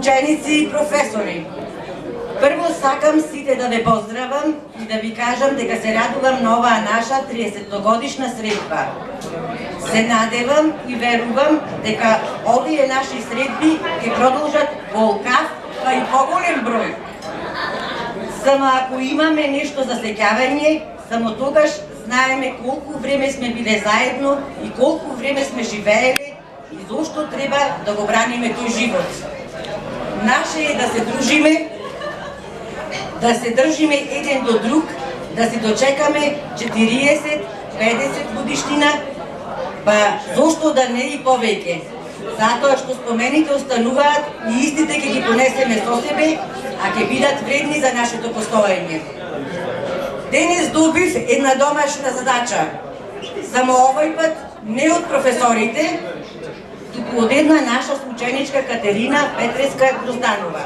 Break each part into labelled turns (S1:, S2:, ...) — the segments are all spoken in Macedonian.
S1: Ученици и професори, прво сакам сите да ве поздравам и да ви кажам дека се радувам на оваа наша 30-годишна средба. Се надевам и верувам дека овие наши средби ќе продолжат во олкав, па и поголем број. Само ако имаме нешто за сеќавање, само тогаш знаеме колку време сме биле заедно и колку време сме живееле и зошто треба да го браниме тој живот. Наше е да се дружиме, да се држиме еден до друг, да се дочекаме 40-50 годишнина, па зошто да не и повеќе. Затоа што спомените остануваат и истите ќе ги понесеме со себе, а ќе бидат вредни за нашето постоење. Денес добив една домашна задача. Само овој пат не од професорите, туку од една наша ученичка Катерина Петреска Грозданова,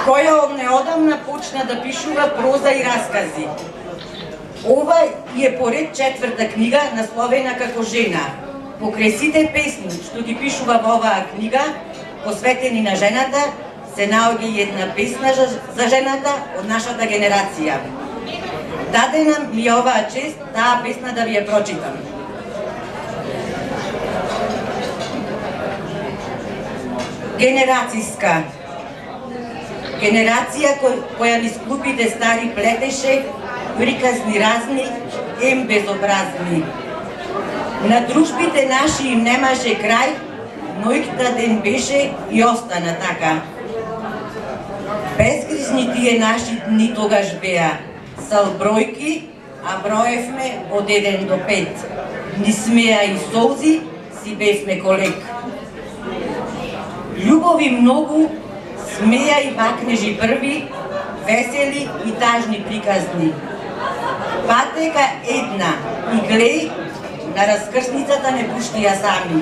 S1: која од неодамна почна да пишува проза и раскази. Ова е поред 4-та книга, насловена како Жена. Покрај сите песни што ги пишува во оваа книга, посветени на жената, се наоѓа и една песна за жената од нашата генерација. Дадена ми е оваа чест таа песна да ви ја прочитам. Генерацијска. Генерација која низ клупите стари плетеше приказни разни, безобразни. На дружбите наши им немаше крај, но икта ден беше и остана така. Безгрижни тие наши дни тогаш беа, сал бројки, а броевме од 1 до 5. Ни смеа и солзи, си бевме колег. Љубови многу, смеа и бакнежи први, весели и тажни приказни. Патека една и глеј, на раскрсницата не пуштија сами.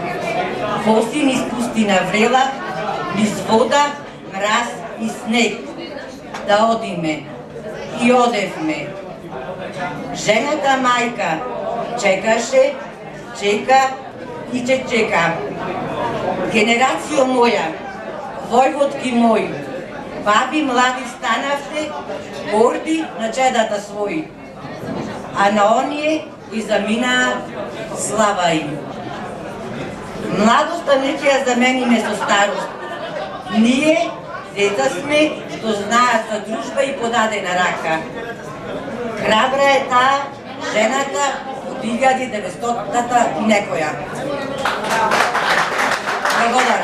S1: Боси низ пустина врела, низ вода, мраз и снег. Да одиме. И одевме. Жената мајка чекаше, чека и ќе чека. Генерацијо моја, војводки мој, баби млади станавте, горди на чедата своји, а на оние кои заминаа слава им. Младоста не ќе ја замениме со старост. Ние деца сме што знаат за дружба и подадена рака. Храбра е таа жената од 1900-та и некоја. Благодарам.